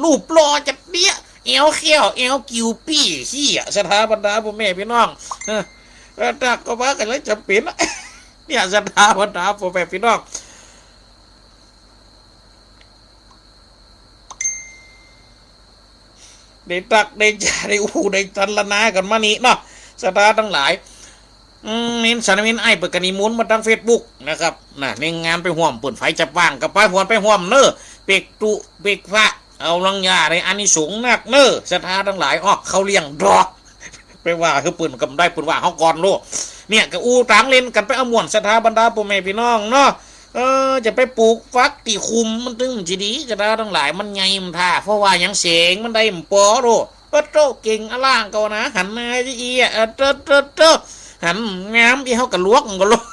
รูปรอจัดเนี้ยเอวเขี้ยวเอวกิวปี้ขี้สถาบรรดาพ่อแม่พี่น้องตักก็ว่ากันแล้วจำเป็นเนี่ยสถาบรรดาพ่อแม่พี่น้องได้ตักได้จ่าได้ได้จันละนากันมานี่เนาะสถาทั้งหลายมินสารมินไอเปิดกันนิมุนมาทางเฟซบุ๊กนะครับน่ะในงานไปห่วมเปิดไฟจับว่างกับไปห่วมไปห่วมเนอเป็กตุเป็กพระเอาลังยาในอันนี้สูงนักเนอสถาทั้งหลายอ้อเขาเลี้ยงดอกไปว่าคือปืนกำได้ปืนว่าเขาก่อนโลเนี่ยกับต่างเล่นกันไปเอาม่วนสถาบรรดาพ่อแม่พี่น้องเนาะจะไปปลูกฟักตีคุมมันตึงจีดีสถาทั้งหลายมันไงมันท่าเพราะว่ายังเสียงมันได้มันปอโลโตเก่งอล่างก็นะหันมาจีอีหันงามที่เขากระลวกก็ลวก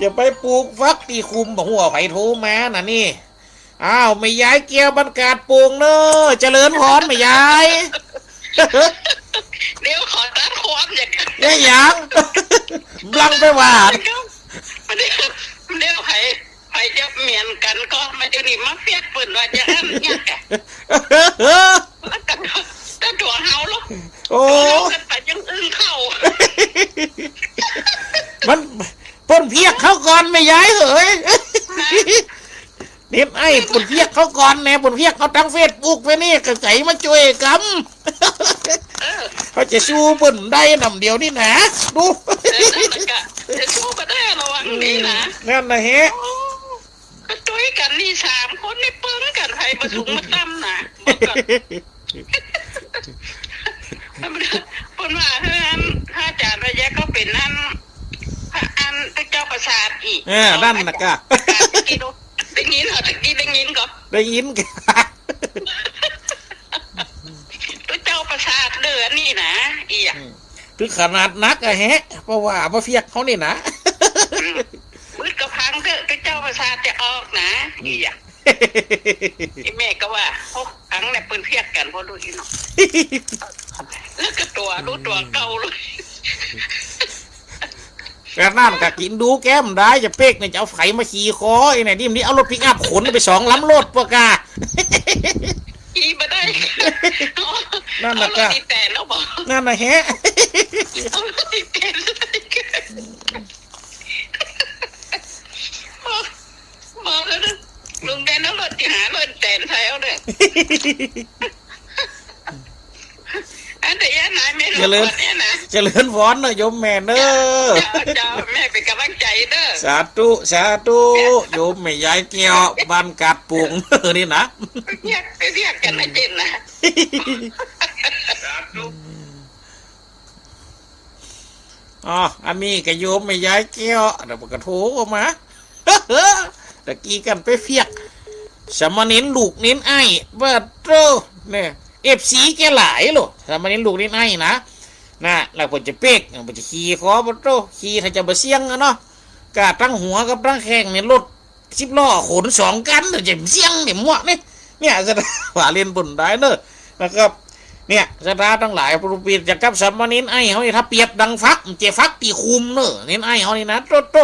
จะไปปลูกฟักตีคุมบอกหัวไผ่โทมาน่ะนี่อ้าวไม่ย้ายเกี่ยวบรรกาศปลูกเนอะเจริญพรไม่ย้ายเดี๋ยวขอตัดความอย่างยังบลังไปว่าเดี๋ยวไผ่จะเหมียนกันก็มาจะนี่มาเฟียดปืนว่าจะอันเนี่ยแกแล้วกันแต่ตัวเฮาลูกโอ้กันไปยังอึ้งเข้ามันปนเพียกเขาก่อนไม่ย้ายเหยเด็บไอ้ปนเพียกเขาก่อนแน่ปนเพียกเขาทั้งเฟซบุ๊กไปนี่กระใสมาช่วยกันเขาจะสู้ปนได้นำเดียวนี่นะดูจะสู้มาได้ระวังดีนะนั่นนะเฮ้ก็ช่วยกันนี่3 คนนี่เปิ้งกันใครมาสูงมาตั้มนะคนว่าถ้าอาจารย์ระยะก็เป็นนั่นอันเจ้าประสาทอีกนั่นนะกะได้ยินเหรอตะกี้ได้ยินก็ได้ยินกันเจ้าประสาทเดือนี่นะอีกคือขนาดนักอะแฮะเพราะว่ามาเฟียกเขานี่นะมืดกระพังเจ้าประสาทจะออกนะอีกแม่ก็ว่าพวกพังเนี่ยปืนเพียกกันพอดูอีกเนาะแล้วก็ตัวรู้ตัวเก่าเลยกระนั่นกะกินดูแก้มได้จะเป๊กเนี่ยจะเอาไฟมาขี่คอไอ้ไหนดิมนี่เอารถปิกอัพขนไป2 ลำรถปะกาขี่มาได้นั่นนะกะแต่แล้วบอกนั่นนะแฮะบอกแล้วนะลุงแดนแล้วรถที่หารถแต่ไทยเอาเลยอันแต่ยันนายไม่รู้เนี่ยนะเจริญพรนะโยมแม่เด้อเจ้าแม่เป็นกำลังใจเด้อสาธุสาธุโยมแม่ยายเกี่ยวบ้านกาดปุงนี่นะเรียกกันนะเจนนะสาธุอ๋ออันนี้ก็โยมแม่ยายเกี่ยวเดี๋ยวกระโถออกมาตะกี้กันไปเฟียกสมณเณรลูกเน้นไอ้ว่าโตเนี่ยFC แกหลายหรอสมณเณรลูกเน้นไอ้นะแล้วผมจะเป๊กผมจะขี่คอบ่โตขี่ถ้าจะบ่เสียงเนาะกะตั้งหัวกับตั้งแข้งเนี่ยรถ10 ล้อขน2 กันจะเสียงเนี่ยมั่วเนี่ยจะว่าเล่นบนได้เนอะนะครับเนี่ยสถาทั้งหลายปรุปีจากกับสมณเณรไอ้เขานี่ถ้าเปรียบดังฟักเจฟักตีคุมเนอะเน้นไอ้เขานี่นะโต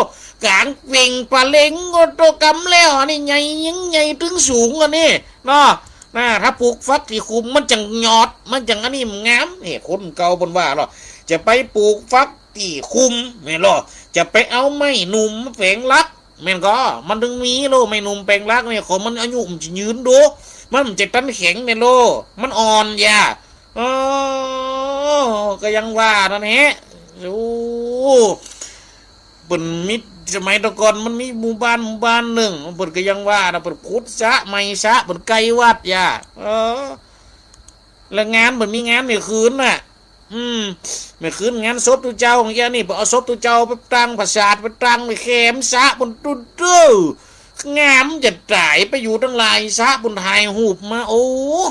กลางเป่งปลาเล็งโตกำแล้วนี่ใหญ่ยังใหญ่ถึงสูงอันนี้เนาะถ้าปลูกฟักตีคุมมันจังยอดมันจังอันนี้งามนี่คนเก่าบนว่าหรอจะไปปลูกฟักตีคุมไม่หรอจะไปเอาไม้หนุ่มแฝงลักแม่นก็มันถึงมีโลไม้หนุ่มแฝงลักเนี่ยของมันอายุมันจะยืนดูมันจะตั้นแข็งในโลมันอ่อนอย่าก็ยังว่านั่นแหละโอ้ปุ่นมิตรสมัยตะก่อนมันมีหมู่บ้านหนึ่งปุ่นก็ยังว่านะปุ่นขุดสะไม่สะปุ่นไกลวัดอย่าแล้วงานปุ่นมีงานในคืนน่ะไม่คืนงานศพตุเจ้าของแกนี่ปุ่นเอาศพตุเจ้าไปตั้งประสาทไปตั้งไปแคมสะปุ่นตุ้ดงามจะจ่ายไปอยู่ตั้งหลายสะปุ่นถ่ายหูปมาโอ้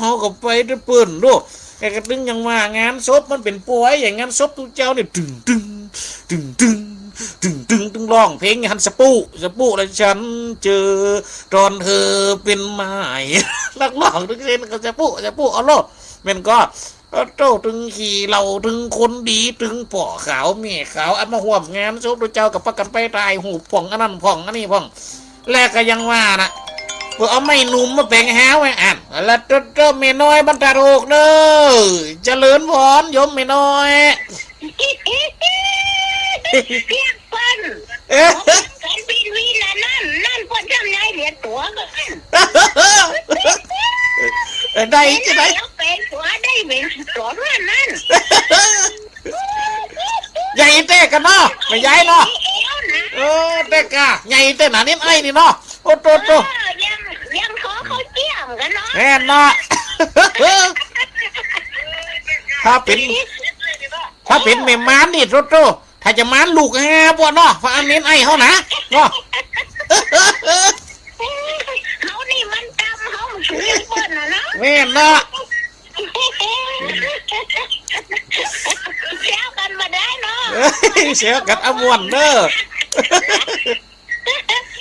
เขาก็ไปด้วยปืนด้วยแกก็ตึงยังว่างานศพมันเป็นป่วยอย่างงานศพตุเจ้าเนี่ยตึงร้องเพลงฮันสปูแล้วฉันเจอตอนเธอเป็นไม้นักร้องตึงเส้นก็สปูเอาโลมันก็โตตึงขี่เราตึงคนดีตึงป่อขาวเมียขาวอันมาห่วมงานศพตุเจ้ากับประกันไปตายหูผ่องอันนั้นผ่องอันนี้ผ่องแรกก็ยังว่านะ เพื่อเอาไม้หนุ่มมาแปลงหาไว้อ่านแล้วเจ้าเมน้อยบรรดาโรกเด้อเจริญพรโยมเมน้อย เพียงเปิ้น เอ๊ะ กันบินวีละนั่นเพิ่นจำนายเหรียญตั๋วก็ได้จะได้ แล้วเป็นตั๋วได้เป็นตั๋วว่านั่น ใหญ่เต้กันเนาะไม่ใหญ่เนาะเต้กะใหญ่เต้หนานิ่ไอ้นี่เนาะโอ้โตยังขอเขาเจียมกันเนาะ แน่นเนาะถ้าเป็นเมมานนี่โตถ้าจะมานลูกแฮ่บ่เนาะเพราะอันนี้ไอ้เขานะเนาะ เขานี่มันตำเขามันช่วยเปิ้นนะเนาะ แน่นเนาะ เสียกันมาได้เนาะ เสียกันอมวนเด้อ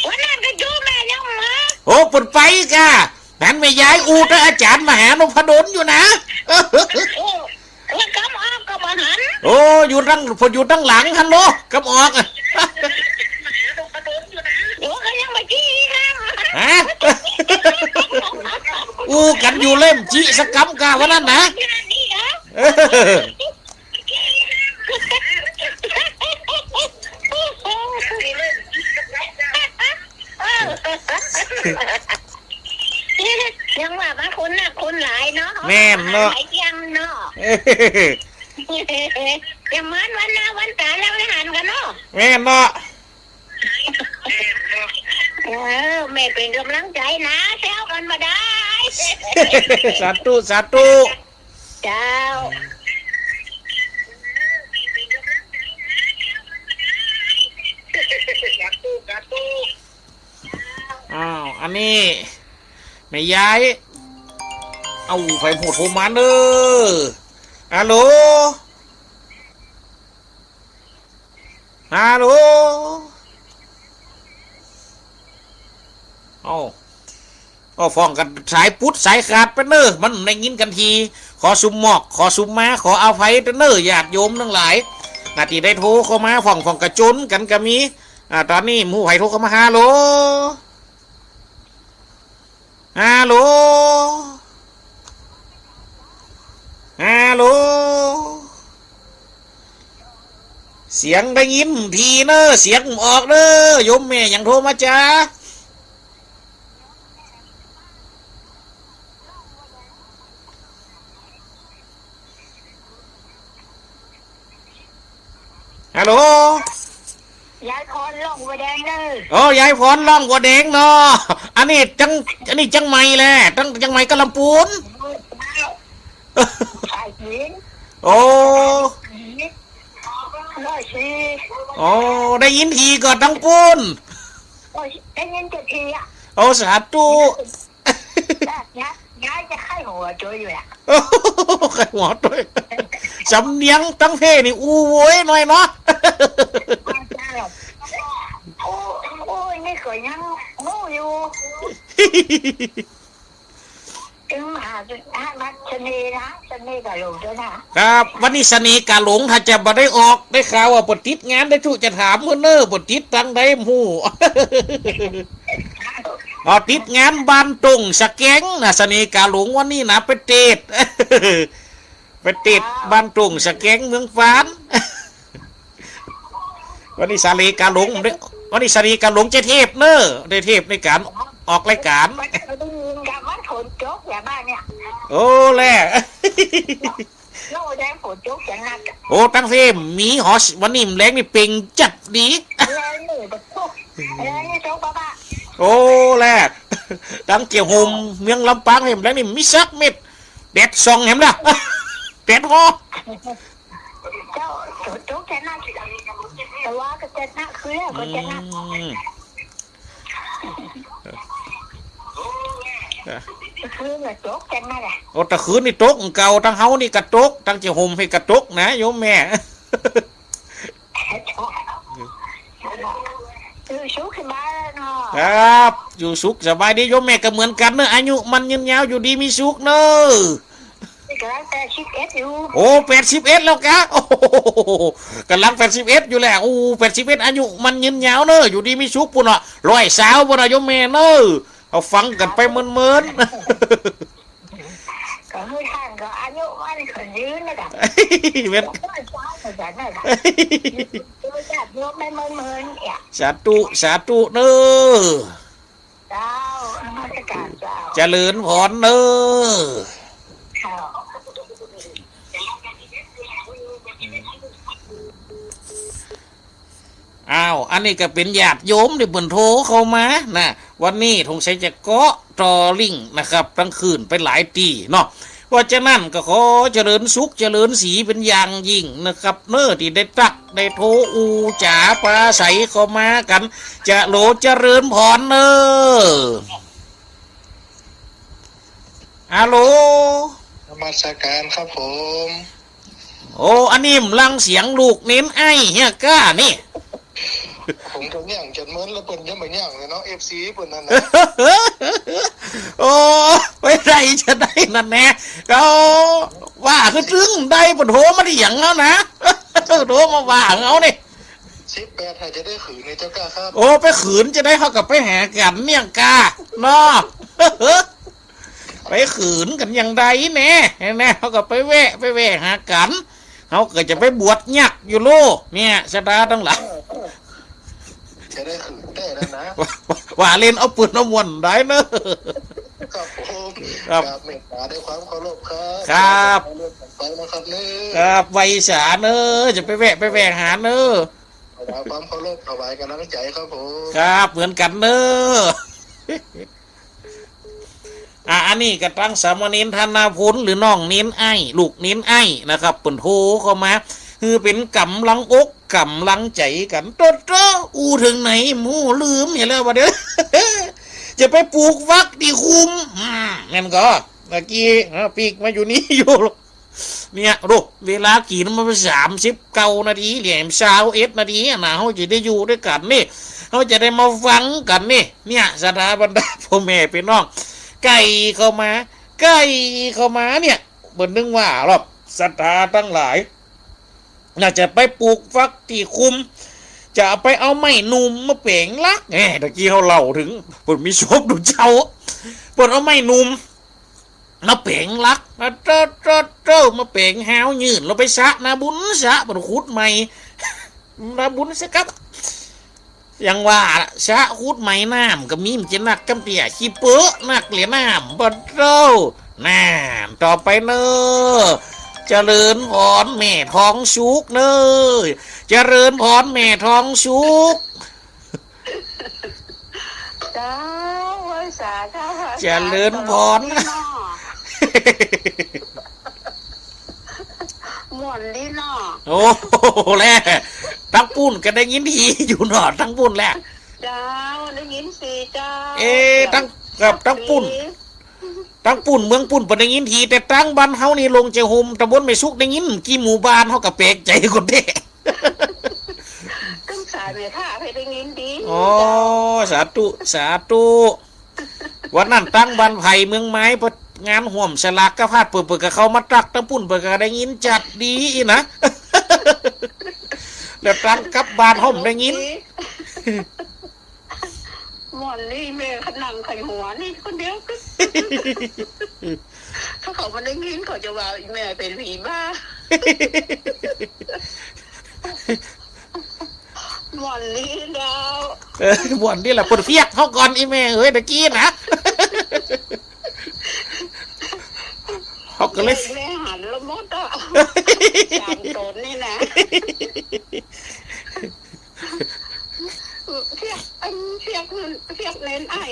วันนั้นก็จูแม่ยังมา โอ้ปุ่นไปกะนั้นไม่ย้ายอูแต่อาจารย์มหานพดลอยู่นะ แล้วกำออกก็มาหัน โอ้อยู่ตั้งหลังฮัลโหลกำออก เดี๋ยวเขายังมาจี้นะ ฮะอูกันอยู่เล่มจิสกรรมกะวันนั้นนะ นี่เหรอยังว่าบางคนน่ะคนหลายเนาะ แม่นเนาะ หลายยังเนาะยังมันวันหน้าวันตาแล้วไม่หันกันเนาะ แม่นเนาะ แม่เป็นกำลังใจนะแซวกันมาได้ สาธุสาธุ เจ้า อ้าวอันนี้ไม่ย้ายเอาไฟโหดโทรมาเด้อฮัลโหลฮัลโหลเอาฟ้องกันสายพุทธสายขาดไปเนอมันได้ยินกันทีขอซุมหมอกขอซุมมาขออาภัยเนอญาติโยมทั้งหลายนาทีได้โทรเข้ามาฟ้องกระจุนกันก็มีตอนนี้หมู่ไผ่โทรเข้ามาฮัลโหลฮัลโหลฮัลโหลเสียงได้ยินทีเนอเสียงออกเนอโยมแม่ยังโทรมาจ้าฮัลโหลยายพรล่องบัวแดงเลย โอ้ยายพรล่องบัวแดงเนาะอันนี้จังไม่แหละจังไม่กะลำปูน ชายหญิง โอ้ ร้อยสี่ โอ้ได้ยินทีก็ดังปูน โอ้ยได้เงินจะทีอ่ะ โอ้สาธุ ยายจะไข้หัวจุยอยู่อ่ะ โอ้ใครหัวด้วยสำเนียงตั้งเพนี่อู้โว้ยหน่อยเนาะ โอ้ยนี่ก็ยังงูอยู่ถึงมาชนีนะชนีกับหลงด้วยนะครับ วันนี้สนีกาหลงถ้าจะมาได้ออกได้ข่าวว่าปติดงานได้ทุจะถามเมื่อเนอปติดตังได้หมู่ อ๋อติดงานบ้านตรงสะแกงนะสนีกาหลงวันนี้นะไปเตด ไปเตดบ้านตรงสะแกงเมืองฟ้าน วันนี้สาลีกาหลงวันนี้สาลีกาหลงเจเทพเนอได้เทพในการออกรายการ มันได้ยินกับว่าผลโจ๊กอย่าบ้านเนี่ย โอ้แหละ โน่แดงผลโจ๊กอย่างนั้น โอ้ตั้งเฟมมีหอวันนี้แรงนี่เป่งจัดดี แล้วนี่แบบพวกแล้วนี่โจ๊กบ้า โอ้แหละตั้งเกี่ยวโฮมเมืองลำปางเห็นแรงนี่มิซักเม็ดเด็ดซองเห็นละ เด็ดฮอ เจ้าโจ๊กจะน่าแต่ว่าก็จะน่าคือแล้วก็จะน่าคือแบบโจ๊กจะน่าแหละ โอ้ตะคืนนี่ตกเก่าตั้งเฮานี่กระตกตั้งเกี่ยวโฮมให้กระตกนะโยมแม่ สุขขึ้นมาเนาะ ครับอยู่สุขสบายดีโยมแม่ก็เหมือนกันเนอะอายุมันยืนยาวอยู่ดีมีสุขเนอะ กำลัง81อยู่ โอ้81แล้วกะโอ้กำลัง81อยู่แล้วโอ้81อายุมันยืนยาวเนอะอยู่ดีมีสุขปุ่นอ่ะ100สาวปุ่นอ่ะโยมแม่เนอะ เอาฟังกันไปเมิน ก็ให้ท่านก็อายุมันคนยืนนะจ๊ะ ๆเป็น ก็จ้าก็จะได้ค่ะตัวจัดยกไม่เมินเนี่ย สาธุสาธุเด้อ เจ้าราชการเจ้า เจริญพรเด้อ เจ้า อ้าวอันนี้ก็เป็นญาติโยมที่เปิ่นโทรเข้ามานะวันนี้ทงใช้จะเกาะจอลิงนะครับทั้งคืนไปหลายตีเนาะเพราะฉะนั้นก็ขอเจริญสุขเจริญสีเป็นอย่างยิ่งนะครับเน้อที่ได้ตักได้โทรอูจ๋าปลาใสเข้ามากันจะโหลเจริญพรเน้อฮัลโหล นมัสการครับผม โอ้อันนี้มลังเสียงลูกเน้นไอ้เฮียก้านี่ ผมก็ย่างจนเหมือนแล้วเปิ่นยังไม่ย่างเลยเนาะ FC เปิ่นนั่นนะ โอ้ไม่ได้จะได้นั่นแน่เขาว่าคือถึงได้ปนโทรมาที่อย่างแล้วนะโทรมาว่าเขาเนี่ย 18ถ้าจะได้ขืนในเจ้ากล้าครับ โอ้ไปขืนจะได้เขากับไปหากันเนี่ยกาเนาะไปขืนกันอย่างใดแน่แน่เขากับไปแวะหากันเขาเกิดจะไปบวชยักษ์อยู่โลเนี่ยชะตาตั้งหลัง จะได้ขืนได้แล้วนะ ว่าเล่นเอาปืนเอามวนได้เนอะ ครับผม ครับ เมตตาด้วยความเคารพครับ ครับ เรื่องไปนะครับเนื้ ครับไวสาเนอะจะไปแวะหาเนอะ ถวายความเคารพถวายกำลังใจครับผม ครับเหมือนกันเนอะอันนี้ก็ตั้งสามเณรธนาพุนหรือน้องเน้นไอ้ลูกเน้นไอ้นะครับเปิ่นโทรเข้ามาคือเป็นกำลังอกกำลังใจกันโตโตอูถึงไหนหมูลืมอย่างแล้ววะเด้อ จะไปปลูกฟักที่คุมงั้นก็เมื่อกี้ปีกมาอยู่นี่อยู่เนี่ยดูเวลากี่มันไป39 นาทีเหลี่ยม21 นาทีนะเขาจะได้อยู่ด้วยกันนี่เขาจะได้มาฟังกันนี่เนี่ยสถาบันดาพ่อแม่พี่น้องไก่เข้ามาเนี่ยบนนึงว่าหรอกศรัทธาทั้งหลายน่าจะไปปลูกฟักที่คุมจะไปเอาไม้นุ่มมาเป่งลักตะกี้เขาเล่าถึงปนมีชบดูเจ้าปนเอาไม้นุ่มมาเป่งลักมาเจ้ามาเป่งหาวยืนเราไปสะนาบุญสะปนขุดใหม่นาบุญสะครับอย่างว่าสะขุดใหม่น้ำก็มีมันจะนักกำเตี่ยขี้เปื้อนักเหลียน้ำปนเจ้าน้ำต่อไปเนอะเจริญพรแม่ท้องสุกเนยเจริญพรแม่ท้องสุก เจ้าไว้สาเจ้า เจริญพร ม่วนดีเนาะ โอ้โหแล่ตั้งปุ้นก็ได้ยินทีอยู่หนอตั้งปุ้นแหละ เจ้าได้ยินสิเจ้า ตั้งปุ้นเมืองปุ้นปได้ยินทีแต่ตั้งบ้านเฮานี่ลงเจหุมตำบลไม่สุกได้ยินกี่หมู่บ้านเฮากับแปลกใจคนเด้ ต้องสายเมท่าให้ได้ยินดี อ๋อสาธุวันนั้นตั้งบ้านไผ่เมืองไม้งานห่วมสลากก็พาดเปิดกับเขามาตักตั้งปุ้นเปิดก็ได้ยินจัดดีนะ แล้วตั้งกับบ้านห่มได้ยิน ม่วนนี่แม่ขนังไข่หัวนี่คนเดียวถ้าเขามาได้ยินเขาจะว่าแม่เป็นผีบ้าม่วนนี่ดาว บ่วนนี่แหละปวดเฟียกเขาก่อนอีแม่เอ้ยตะกี้นะ เขาก็เลย แม่หันละมดอ่ะสามตนนี่นะเพียกเน้นไอ้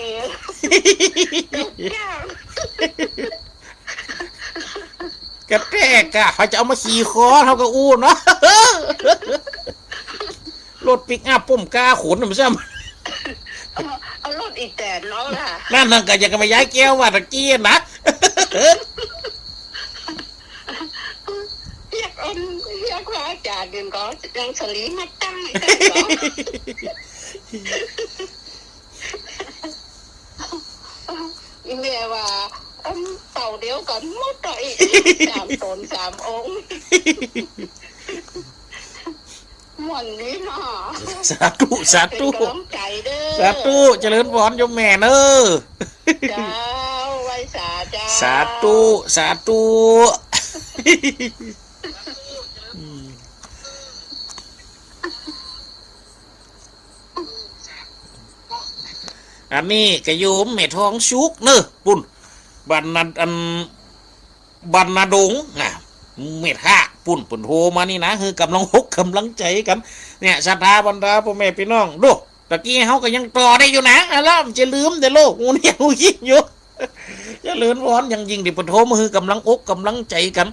กระแทกอะเขาจะเอามาขี่คอเขาก็อู้เนาะ รถปิกอัพปุ่มกาขนหนุ่มซ้ำ เอารถอีแตนแล้วล่ะ นั่นก็อยากจะมาย้ายแก้วว่าตะกี้นะ เพียกว่าอาจารย์เดินก็ยังสลีมาตั้งไอ้แต่แม่ว่าเต่าเดียวกันหมดเลย3 ตน 3 องค์ หมอนนี้เนาะ สาธุสา เป็น ธุ กำลังใจเด้อ สาธุเจริญพรโยมแม่เนอ เจ้าไว้สาเจ้า สาธุสาธุอันนี้ก็โยมแม่ท้องชุกเนอะปุ่นบันนัดอันบันนาดงอ่ะเม็ดห้าปุ่นปุ่นโทรมานี่นะคือกำลังฮกกำลังใจกันเนี่ยศรัทธาบรรดาพ่อแม่พี่น้องดูตะกี้เขาก็ยังต่อได้อยู่นะแล้วจะลืมแต่โลกงูเนี่ยงูยิ่งอยู่จะเลื่อนร้อนยังยิงดิปุ่นโทรมาคือกำลังอกกำลังใจกัน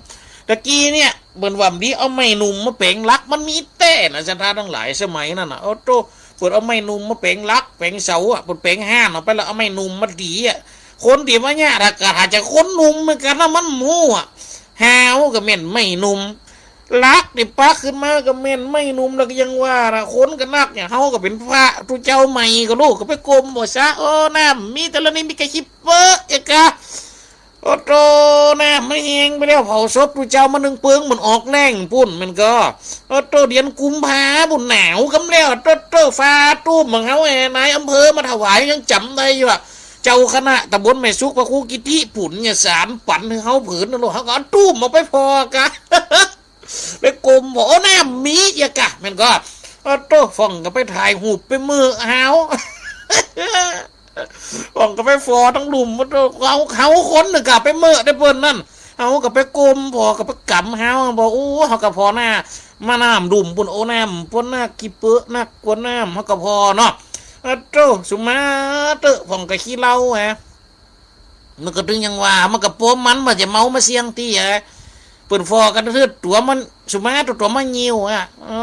ตะกี้เนี่ยเหมือนว่าดีเอาไม้หนุ่มมาเป่งรักมันมีแต่นะศรัทธาทั้งหลายสมัยนั่นนะโอ้โตเปิดเอาไม้หนุ่มมาเป่งรักเป่งเสาอ่ะเปิดเป่งห้านออกไปแล้วเอาไม้หนุ่มมาดีอ่ะคนที่ว่าเนี่ยถ้าเกิดอาจจะคนหนุ่มเหมือนกันนะมันมั่วหาวก็เม่นไม่หนุ่มรักนี่ปักขึ้นมาก็เม่นไม่หนุ่มแล้วก็ยังว่านะคนก็นักอย่างเขาก็เป็นพระทุเจ้าใหม่ก็ลูกก็ไปกลมหมดซะโอ้น้ำมีแต่ละนี้มีแค่ชิปเปอร์เอกะโอ้โตน้ำไม่แห้งไปแล้วเผาศพทุเจ้ามานึ่งเปลืองมันออกแรงปุ่นมันก็โอ้โตเดือนกุมภาบุญหนาวกำแล้วโตฟ้าตู้มของเขาไอ้นายอำเภอมาถวายยังจำได้อยู่อะเจ้าคณะตำบลแม่ซุกพระครูกิติปุ่นเนี่ยสารปั่นให้เขาผืนนั่นหรอเขาก็ตู้มมาไปพอกะ ไปกลมบอกโอ้น้ำมีอย่ากะมันก็โตฟ่องก็ไปถ่ายหูปไปมือหาว ฟ่องก็ไปฟอทั้งหลุมเขาคนหนึ่งกับไปเมื่อได้เปิ้นนั่นเขาก็ไปกลมพอก็ไปกำหาวบอกโอ้เขาก็พอหน้ามาน้ำดุมปุ่นโอ้น้ำปุ่นหน้ากีเปอะหน้ากวนน้ำเขาก็พอเนาะโตสุมาเตอะฟ่องก็ขี้เหล้าฮะมันก็ถึงยังว่ามันก็โป้มันมาจะเมามาเสียงตีฮะเปิดฟอกันเถิดตัวมันสุมาตัวมันยิวอ่ะอ๋อ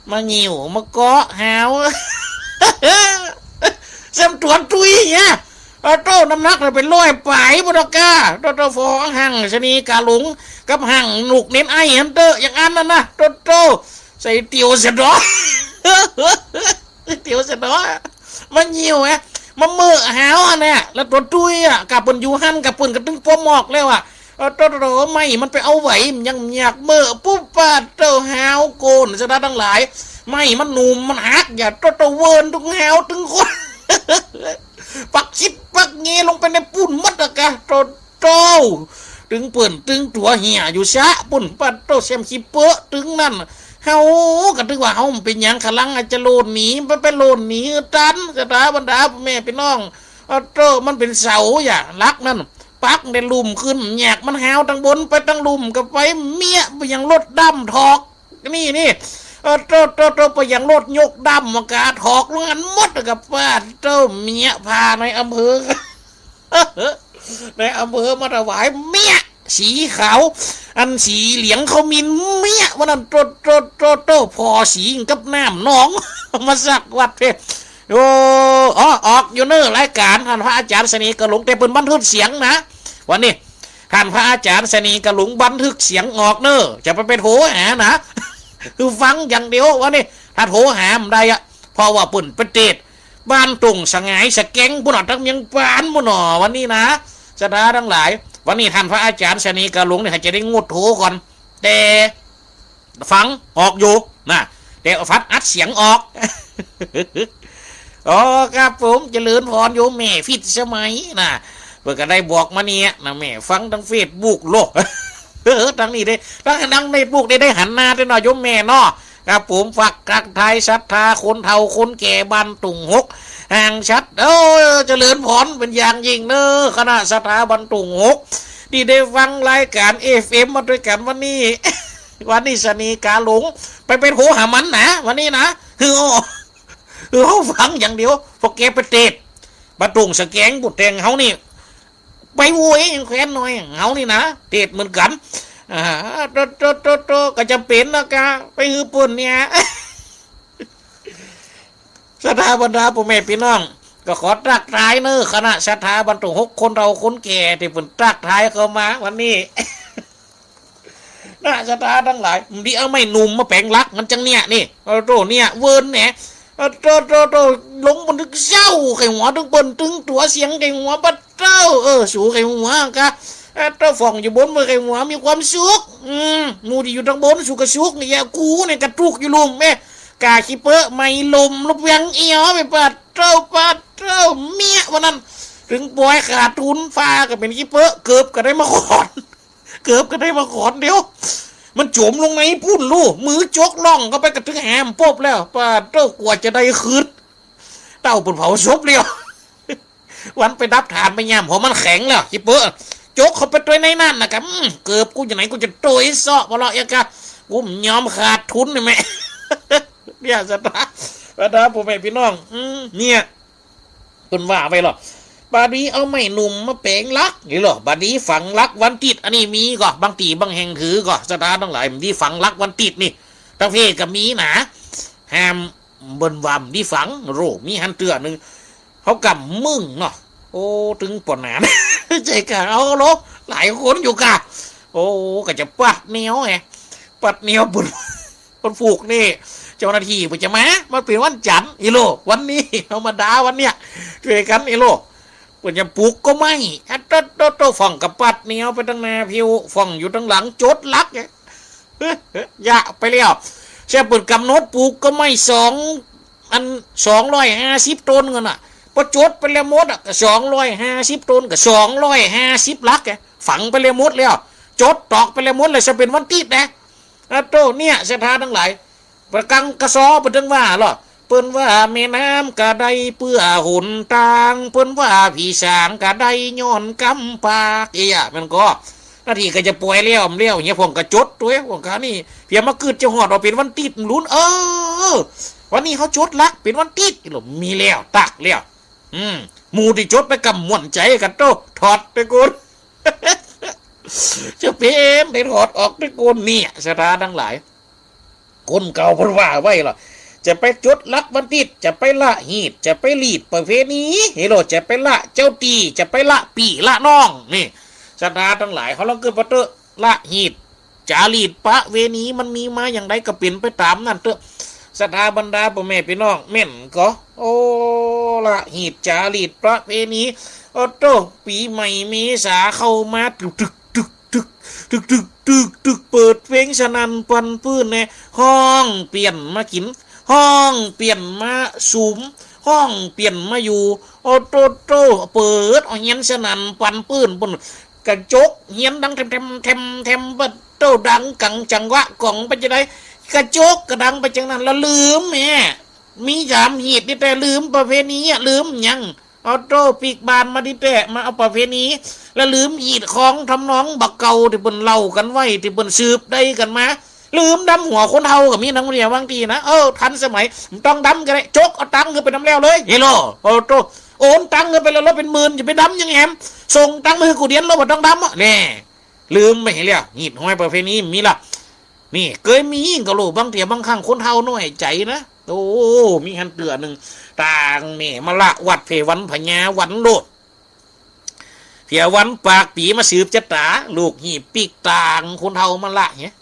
มายิวมาเกาะหาวเส้นตัวตุยเนี่ยโตน้ำหนักเลยเป็น100ปลายบุตรกาโตฟอหั่งชนีกาหลงกับหั่งหนุกเน้นไอเห็นเตออย่างอันนั้นนะโตใส่เตียวเสดอเตียวเสดอมันยิวไงมันมือหาวเนี่ยแล้วตัวตุยอ่ะกับปุ่นยูหันกับปุ่นกระตึงปมอกแล้วอ่ะโตไม่มันไปเอาไหวยังอยากเมื่อปุ๊บปาเต้าหาวโกนจะได้ทั้งหลายไม่มันหนุ่มมันหักอย่าโตเวิร์นทุกหาวถึงคนปักชิดปักเงลงไปในปุ่นมัดกะโตถึงเปิ่นถึงตัวเหี่ยอยู่ซะปุ่นปัดโตเซมชิเปอะถึงนั่นเฮาก็ถึงว่าเฮาเป็นยังขลังอาจจะโลดหนีมันไปโลดหนีตันจะตาบรรดาแม่พี่น้องโตมันเป็นเสาอย่ารักนั่นปักในลุ่มขึ้นแยกมันหาวตั้งบนไปตั้งลุ่มกับไปเมียไปยังรถดำถอกนี่โตไปยังรถยกดำมากาถอกลงอันมดกับป้าโตเมียพาในอำเภอ ในอำเภอมาถวายเมียสีขาวอันสีเหลืองเขามีเมียวันนั้นโตพอสีกับน้ำน้อง มาสักวัดเพโอ้ออกอยู่เนอรายการท่านพระอาจารย์สนีกระหลงแต่เป็นบันทึกเสียงนะวันนี้ท่านพระอาจารย์สนีกระหลงบันทึกเสียงออกเนอจะไปโทรหานะ คือฟังอย่างเดียววันนี้ถ้าโทรหามได้อะเพราะว่าปุ่นประเทศบ้านตรงสงายสแกงปุ่นออกทั้งยังปานปุ่นหนอวันนี้นะจะได้ทั้งหลายวันนี้ท่านพระอาจารย์สนีกระหลงเนี่ยจะได้งดโทรก่อนแต่ฟังออกอยู่นะแต่ฟัดอัดเสียงออก อ๋อครับผมเจริญพรโยมแม่ฟิตสมัยนะเพื่อก็ได้บอกมาเนี่ยนะแม่ฟังทั้งเฟซบุ๊กโลก ทั้งนี้ได้ทั้งในบุ๊กได้หันหน้าได้หน่อยโยมแม่เนาะครับผมฝากกักไทยศรัทธาคนเฒ่าคนแก่บ้านตุ่งหกห่างชัดเจริญพรเป็นอย่างยิ่งเนอะคณะศรัทธาบ้านตุ่งหกที่ได้ฟังรายการFMมาด้วยกันวันนี้ วันนี้สนีกาหลงไปเป็นโหหามันนะวันนี้นะคือเขาฟังอย่างเดียวพวกแกไปเตะประตุงสแกงบุตรแทงเขานี่ไปโวยแคว้นน้อยเขานี่นะเตะเหมือนกันโตก็จะเป็นนะกะไปฮือปุ่นเนี่ย ศรัทธาบรรดาพ่อแม่พี่น้องก็ขอตักทายเนอคณะศรัทธาบรรทุก6คนเราคนแก่ที่ปุ่นตักทายเข้ามาวันนี้ น่าศรัทธาทั้งหลายดีเอาไม่หนุ่มมาแปลงรักมันจังเนี่ยนี่โตเนี่ยเวิร์นเนี่ยโตลงบันทึกเศร้าไข่หัวตึงเปิ้นตึงตัวเสียงไข่หัวปัดเจ้าสูไข่หัวกะ ถ้าฟองอยู่บนมือไอ้หัวมีความสุขหมูที่อยู่ทางบนสุขสุขนี่ยกูเนี่ยกระตุกอยู่ลุมแม่กาขี้เปอะไม่ลมลบยังเอียวไปปัดเจ้าเมียวันนั้นถึงปล่อยขาดทุนฟ้าก็เป็นขี้เปอะเกือบก็ได้มาขอนเกือบก็ได้มาขอนเดียวมันโจมลงไหนพุ่นลู่มือจกล่องก็ไปกระทึกแหมปบแล้วป้าเจ้ากว่าจะได้คืนเต้าปุ่นเผาศพเดียววันไปดับฐานไปย่ำหัวมันแข็งแล้วขี้เปอะจกเขาไปตัวในนั่นนะครับเกือบกูจะไหนกูจะโตยซอพอละเอกะกูยอมขาดทุนเลยแม่เนี่ยสตาผมแม่พี่น้องเนี่ยคุณว่าไปหรอบาดีเอาไม่หนุ่มมาเป่งลักนี่หรอบาดีฝังลักวันติดอันนี้มีก็บางตีบางแห่งถือก็สตาทั้งหลายที่ฝังลักวันติดนี่ตั้งเพศก็มีนะห้ามบนวำที่ฝังโรมีหันเตือนหนึ่งเขากำมึงเนาะโอ้ถึงปนหนานใจกะเอาโลหลายคนอยู่กะโอ้ก็จะปัดเนียวไงปัดเนียวบนฝูกนี่เจ้าหน้าที่ไปจะมามันเป็นวันจันทร์อีโลวันนี้เอามาด่าวันเนี้ยช่วยกันอีโลปุ่นจะปลุกก็ไม่โตฟ่องกับปัดเนียวไปตั้งนาพิวฟ่องอยู่ตั้งหลังโจดลักเนี่ยยะไปแล้วแช่ปุ่นกำหนดปลูกก็ไม่250 ต้นกันอ่ะพอโจดไปแล้วหมดอ่ะก็250 ต้นกับ250 ลักแกฝังไปแล้วหมดแล้วโจดตอกไปแล้วหมดเลยจะเป็นวันติดนะโตเนี่ยสถานทั้งหลายประกังกระซอเปิ้นว่าหรอเปิ้นว่าแม่น้ำกะไดเปื้อหุนตางเปิ้นว่าพี่สางกะไดย้อนกำปากเอียมันก็หน้าที่ก็จะป่วยเลี้ยวเงี้ยพวกกระจดตัวพวกเขานี่เพียงมาเกิดจะหอดว่าเป็นวันติดลุ้นวันนี้เขาจดลักเป็นวันติดหรอมีแล้วตักแล้วหมูที่จดไปกำม่วนใจกันโตถอดไปกุนจะเป็นไปถอดออกไปกุนเนี่ยสถานทั้งหลายคนเก่าพูดว่าไว้หรอจะไปจดลักบันติดจะไปละหีดจะไปลีดประเพณีเฮโรจะไปละเจ้าตีจะไปละปีละน้องนี่สถานทั้งหลายเขาลองเกิดประเตอะละหีดจารีดประเวณีมันมีมาอย่างไรก็เป็นไปตามนั่นเถอะสถาบรรดาพ่อแม่พี่น้องเม่นก็โอ้ละหีดจารีดประเพณีโอ้โตปีใหม่เมษาเข้ามาตึกเปิดเพลงสนั่นปันปื้นเนี่ยห้องเปลี่ยนมากินห้องเปลี่ยนมาสูมห้องเปลี่ยนมาอยู่โอโตเปิดเอาเฮียนสนั่นปันปื้นปุ่นกระจกเฮียนดังเทมบัดโตดังกังจังวะกล่องไปจะได้กระจกกระดังไปจังนั้นแล้วลืมแม่มียามหีดนี่แต่ลืมประเพณีลืมยังออโต้ปีกบานมาดิแตะมาเอาประเพณีแล้วลืมหีดของทำน้องบักเก่าที่เปิ้นเล่ากันไว้ที่เปิ้นสืบได้กันมาลืมดำหัวคนเฮากับมีนังเรียบางทีนะทันสมัยต้องดำกันเลยจกเอาตังค์เงินไปดำแล้วเลยเฮโลออโต้โอนตังค์เงินไปแล้วเป็นหมื่นจะไปดำยังแหมส่งตังค์มือกูเดียนแล้วบ่ต้องดำอ่ะแน่ลืมไม่เห็นแล้วหีดห้อยประเพณีมีละนี่เคยมีก็รู้บางทีบางครั้งคนเฮาน้อยใจนะโอ้มีหันเตือหนึ่งต่างนี่มาละวัดเพวันพญาวันโลดเพียวันปากปีมาสืบจัตตาลูกหีปีกต่างคนเฮามาละเนี่ย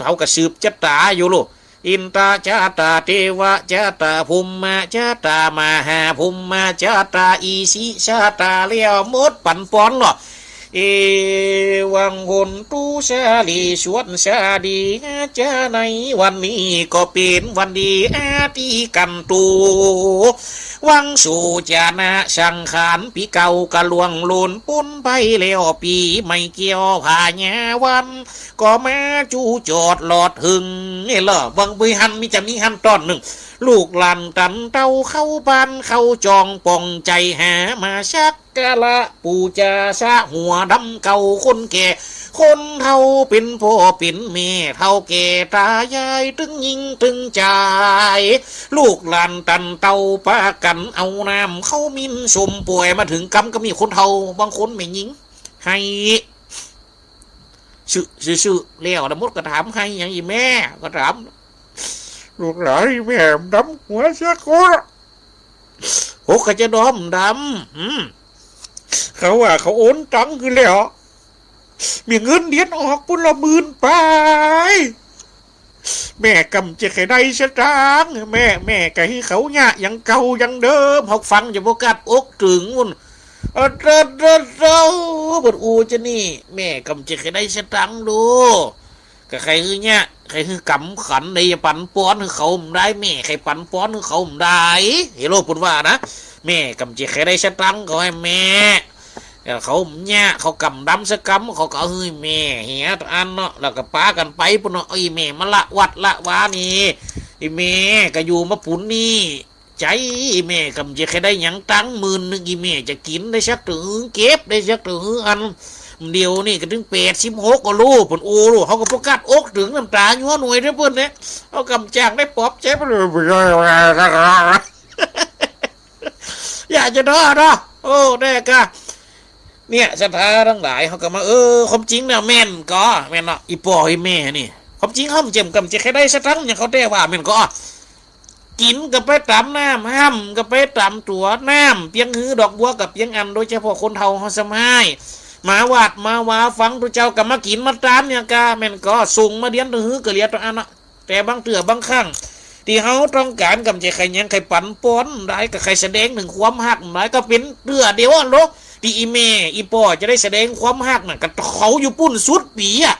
เฮาก็สืบจัตตาอยู่ลูกอินตาจาตาเทวะจาตาภูมิมาจาตามหาภูมิมาจาตาอีสิชาตาเลี้ยวมดปั่นป้อนหรอเอวังหนตูชาลีชวนชาดีจะในวันนี้ก็เป็นวันดีอาทิกันตูวังสู่จานะสังขารปีเก่ากะลวงลุนปุ้นไปแล้วปีไม่เกี่ยวผ่าญาวันก็มาจูจอดหลอดหึงนี่เหรอวังบุยหันมีจะมีหันตอนหนึ่งลูกหลานตันเต้าเข้าบ้านเข้าจองปองใจหามาชักกะละปูจาซะหัวดำเก่าคนแก่คนเท่าเป็นพ่อเป็นแม่เท่าแก่ตายายตึงยิงตึงใจลูกหลานตันเต้าปากันเอาน้ำเข้ามินสมป่วยมาถึงกำก็มีคนเท่าบางคนไม่ยิงให้ชื่อเลี้ยวนะมดก็ถามให้อย่างอีแม่ก็ถามลูกหลานแม่ดำหัวเสียคนโอ้ก็จะดอมดำเขาว่าเขาโอนตังค์คือแล้วมีเงินเดือนออกปุ่นละ10,000ไปแม่กำจะแค่ใดสตางค์แม่ก็ให้เขาเนี่ยยังเก่ายังเดิมหกฟังอย่าโฟกัสอกถึงวุ่น บดอูจะนี่แม่กำจะใครได้สตังค์ดูก็ใครคือเนี่ยใครคือกำขันในปั่นป้อนคือเขาได้แม่ใครปั่นป้อนคือเขาได้เฮโร่พูดว่านะแม่กำจะใครได้สตังค์ก็ให้แม่เขาเนี่ยเขากำดำสกำเขาก็เฮ้ยแม่เหี้ยตัวอันเนาะแล้วก็ป้ากันไปปุ่นเนาะไอ้แม่มาละวัดละวานี่ไอ้แม่ก็อยู่มาปุ่นนี่ใจแม่กำจะใครได้ยังตัง10,000อีแม่จะกินได้สักถึงเก็บได้สักถึงอันเดียวนี่ก็ถึง86ก็รู้ปุ่นโอ้รู้เขาก็ประกาศอกถึงน้ำตายัวหน่วยเด้อเพื่อนเนี่ยเอากำจางได้ปอบเจ็บอยากจะด้อเนาะโอ้แน่กะเนี่ยศรัทธาทั้งหลายเขาก็มาความจริงเนี่ยแม่นก็แม่นเนาะอีปออีแม่นี่ความจริงเขาเจ็มกำจะใครได้สักทั้งอย่างเขาได้ว่าแม่นก็กินกับไปตำน้ำห้ำกับไปตำตัวน้ำเพียงหื้อดอกบัวกับเพียงอันโดยเฉพาะคนเฒ่าเขาสมัยมาวัดมาว่าฟังตัวเจ้ากับมากินมาตามเนี่ยกาแม่นก็ส่งมาเดียนตัวหื้อก็เรียตัวอันเนาะแต่บางเถื่อบางครั้งที่เขาต้องการกำจะใครยังใครปั่นป้อนได้กับใครแสดงถึงความหักได้ก็เป็นเรือเดียวโลกที่อีเมอีปอจะได้แสดงความหักน่ะกับเขาอยู่ปุ่นสุดปีอ่ะ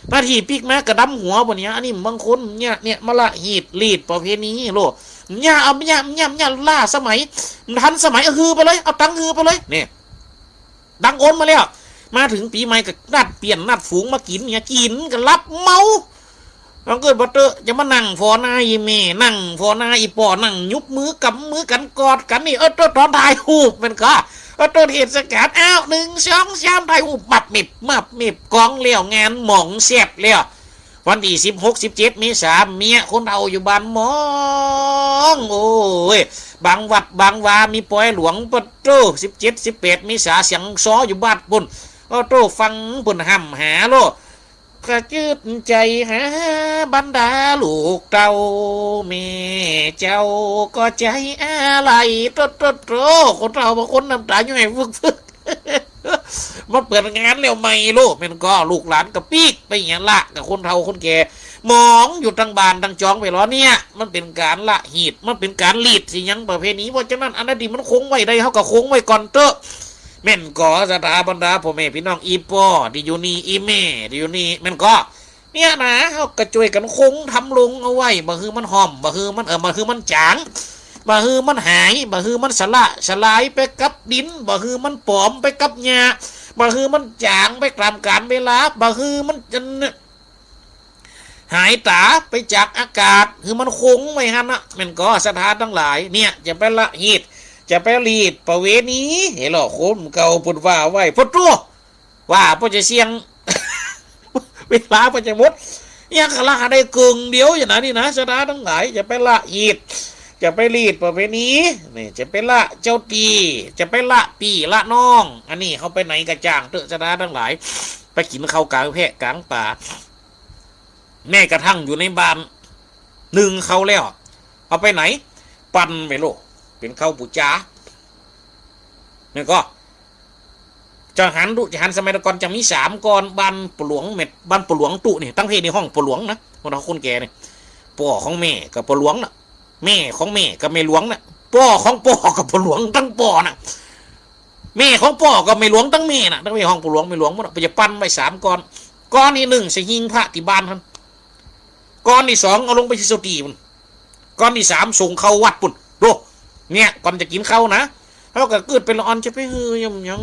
หน้าที่ปีกแม่กระดำหัวบนเนี้ยอันนี้บางคนเนี่ยมาละหีดลีดประเพณีโลเนี่ยเอาเนี่ยล่าสมัยทันสมัยฮือไปเลยเอาตังฮือไปเลยเนี่ยดังโอนมาแล้วมาถึงปีใหม่ก็นัดเปลี่ยนนัดฝูงมากินเนี่ยกินกันรับเมาเราเกิดบัตเตอร์จะมานั่งฟอหน้าอีเมนั่งฟอหน้าอีปอนั่งยุบมือกำมือกันกอดกันนี่ตัวตอนถ่ายหูปมันก็ตัวเหตุสกัดอ้าว1 2 3ถ่ายหูปมับมิบกองเลี้ยวงานหม่องเสียบเลี้ยววันที่16 17 เมษายนเมียคนเอาอยู่บ้านมองโอ้ยบางวัดบางวามีปล่อยหลวงปะโต17 18 เมษายนเสียงซ้ออยู่บ้านปุ่นโตฟังปุ่นห้ำหาโลกระจืดใจหาบรรดาลูกเต้าแม่เจ้าก็ใจอะไรโตคนเราบางคนน้ำตาอยู่ไหนฟึกมาเปิดงานแล้วไม่ลูกมันก็ลูกหลานกับปีกไปอย่างละกับคนเฒ่าคนแก่มองอยู่ทางบานทางจองไปล้อเนี่ยมันเป็นการละหีดมันเป็นการลีดสิยังประเพณีเพราะฉะนั้นอันนั้นดีมันคงไว้ได้เขาก็คงไว้ก่อนเตอะแม่นก็สถาบรรดาพ่อแม่พี่น้องอีปอดิยูนีอีเม่ดิยูนีแม่นก็เนี่ยนะเขากระจุยกันคงทำลงเอาไว้บ่คือมันหอมบ่คือมันบ่คือมันจางบ่คือมันหายบ่คือมันสลายไปกับดินบ่คือมันปลอมไปกับหญ้าบ่คือมันจางไปตามกาลเวลาบ่คือมันจะหายตาไปจากอากาศคือมันคงไว้หั่นน่ะแม่นก็สถานทั้งหลายเนี่ยจะไปละหีดจะไปรีดประเวณีเห็นหรอคนเก่าพูดว่าไว้พุทโธว่าพ่อจะเสียง เวลาพ่อจะมดยังละได้เกิงเดียวอย่างนั้นนี่นะสถานทั้งหลายจะไปละหีดจะไปรีดประเพณีนี่จะไปละเจ้าตีจะไปละปีละน้องอันนี้เขาไปไหนกระจ่างเถอะสถานทั้งหลายไปกินข้าวกลางแพะกลางป่าแม่กระทั่งอยู่ในบ้าน1เขาแล้วเอาไปไหนปั่นไปโลกเป็นข้าวปูจ้าเนี่ยก็จะหันสมัยก่อนจะมี3ก่อนบ้านปหลวงเม็ดบ้านปหลวงตุนี่ตั้งเพศในห้องปหลวงนะคนเราคนแก่เนี่ยพ่อของแม่กับปหลวงนะแม่ของแม่กับแม่หลวงนะพ่อของพ่อกับปหลวงตั้งพ่อนะแม่ของพ่อกับแม่หลวงตั้งแม่นะตั้งเพศห้องปหลวงแม่หลวงมันไปจะปั้นไป3ก่อนก้อนที่1ใส่หิ้งพระที่บ้านท่านก้อนที่2เอาลงไปที่โซตีมันก้อนที่3ส่งเข้าวัดปุ่นโดเนี่ยก่อนจะกินข้าวนะเขาก็เกิดเป็นละอ่อนจะไปเฮือยัง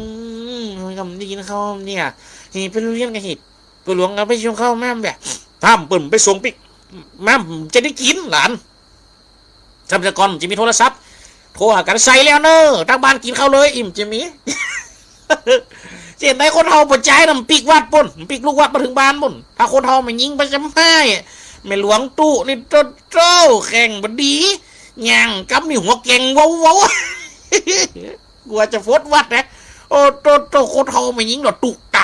กำดีนะเขาเนี่ยนี่เป็นเลี้ยงกันหิดไปหลวงเอาไปชงข้าวแม่แบบทำปุ่นไปส่งปิกแม่จะได้กินหลานทรัพยากรจะมีโทรศัพท์โทรหากันใส่แล้วเนอะทางบ้านกินข้าวเลยอิ่มจะมีเสียดายคนเฮาปัจจัยนำปิกวัดปุ่นปิกลูกวัดมาถึงบ้านปุ่นถ้าคนเฮาไม่ยิงไปจำให้ไม่หลวงตู้นี่โตแข่งบดีย่างกับนี่หัวแกงว้าวกลัวจะฟดวัดนะโอ้โตคนเฮาไม่ยิงหรอกตุต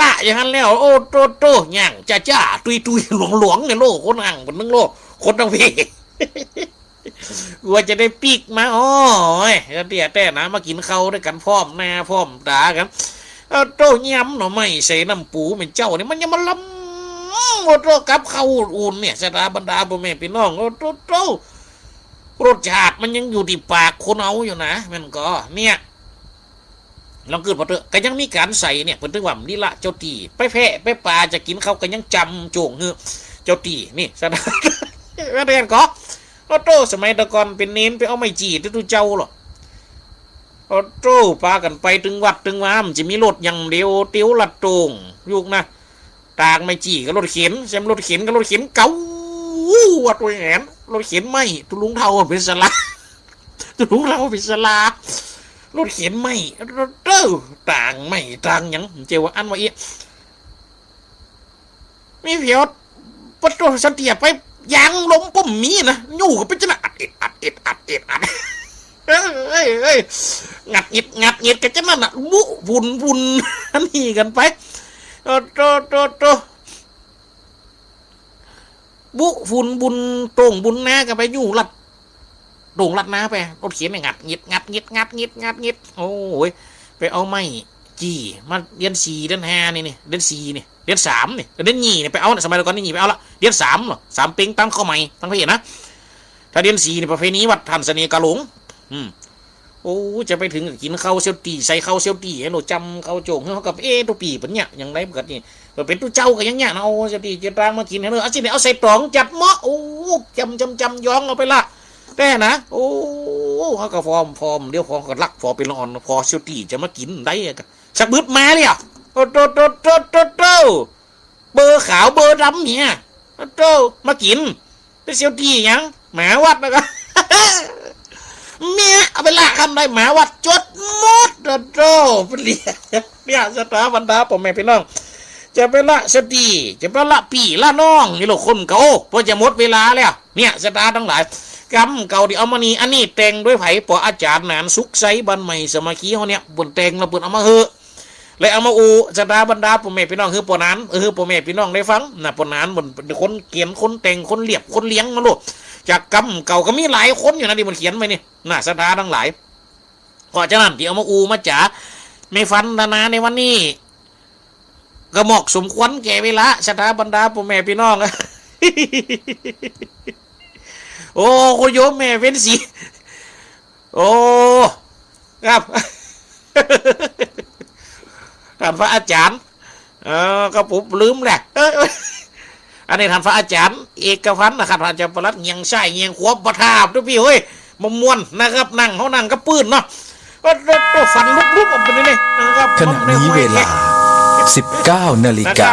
ะอย่างนั้นแล้วโอ้โตย่างจ้าตุยหลวงเนี่ยโลกคนห่างบนนึงโลกคนทั้งเพกลัวจะได้ปีกมาโอ้ยเดี๋ยวแต่นะมากินข้าวด้วยกันพร้อมหน้าพร้อมตากันโตย้ำหน่อไม่ใส่น้ำปูเป็นเจ้าเนี่ยมันยังมาล้ำโอ้โตกับข้าวอุ่นเนี่ยสถาบรรดาพ่อแม่พี่น้องโอ้โตรสชาติมันยังอยู่ที่ปากคนเอาอยู่นะมันก็เนี่ย ลองเกิดพอเถอะก็ยังมีการใส่เนี่ยเพิ่นถึงว่านี่ละเจ้าตีไปแพะไปปลาจะกินเขาก็ยังจำโจงเฮือเจ้าตีนี่สถานว่าเรียนก็โอ้โตสมัยตะก่อนเป็นเน้นไปเอาไม้จีที่ตู้เจ้าหรอโอ้โตปากันไปถึงวัดถึงวามจะมีรถอย่างเดียวเตี้ยวลัดโตงยุกนะตากไม่จีกับรถเข็นแซมรถเข็นกับรถเข็นเก่าวัดตัวแหนรถเข็นไม่ตุลุงเท่าเป็นสลาตุลุงเท่าเป็นสลารถเข็นไม่รถเต้าต่างไม่ต่างยังเจ้าว่าอันว่าเอียมีเพียวปะโตสันเตียไปยางลมปุ่มมีนะอยู่กับเป็นจะอัดเอ็ดเอ้ยงัดเอ็ดกันจะนั่นน่ะบุบุญนี่กันไปโตบุบุญโต่งบุญนากันไปอยู่ลัดโด่งลัดนาไปรถเขียนงัดเงียดโอ้ยไปเอาไม้จี้มาเดือน4เดือน5นี่เดือน4นี่เดือน3นี่เดือน2นี่ไปเอาสมัยก่อนนี่ไปเอาละเดือน3เหรอ3เป็งตั้งเข้าใหม่ตั้งเพียนะถ้าเดือน4นี่ประเพณีวัดท่านเสน่ห์กะหลงโอ้จะไปถึงกินข้าวเซียวตีใส่ข้าวเซียวตีให้หนูจำข้าวโจงเขากับตัวปีเป็นเนี่ยอย่างไรปกติเป็นตู้เจ้าก็ยังเนี่ยเอาเซียวตีจะตางมากินให้เลยเอาสิเนี่ยเอาใส่ตรองจัดหม้อโอ้จำย้องเอาไปละแต่นะโอ้เขาก็ฟอร์มเดี๋ยวฟอร์มก็รักฟอร์เป็นละอ่อนพอเซียวตีจะมากินได้กันสักบึดมาเลยอ่ะโตเบอร์ขาวเบอร์ดำเนี่ยโตมากินได้เซียวตียังหมาวัดนะครับเมียเอาไปละคำได้หมาวัดจดมดโตเรียสถาบันดาผมแม่พี่น้องจะไปละสตีจะไปละปีละน้องนี่หรอกคนเก่าเพราะจะหมดเวลาแล้วเนี่ยสตาทั้งหลายกำเก่าที่เอามานี่อันนี้แต่งด้วยไผ่ปออาจารย์นานสุขใสบันใหม่สมาคีเขาเนี่ยบนแต่งระเบิดเอามาเหอะเลยเอามาอูสตาบรรดาผมแม่พี่น้องคือปอนั้นผมแม่พี่น้องได้ฟังนะปอนั้นบนคนเขียนคนแต่งคนเรียบคนเลี้ยงมาลูกจากกำเก่าก็มีหลายคนอยู่นะที่มันเขียนไปนี่น่ะสตาทั้งหลายเพราะฉะนั้นที่เอามาอูมาจ๋าไม่ฟันนาในวันนี้ก็เหมาะสมควรแก่เวลาสตาบรรดาผมแม่พี่น้องโอ้คุณโยมแม่เว้นสีโอ้ครับท่านพระอาจารย์ก็ผมลืมแหละอันนี้ท่านพระอาจารย์เอกพันธ์นะครับอาจารย์ประหลัดเงียงใช่เงียงขวบประทาบด้วยพี่เฮ้ยมวนนะครับนั่งเขานั่งก็ปื้นเนาะก็ฟันลุกออกไปนี่นะครับ ขณะนี้เวลา 19 นาฬิกา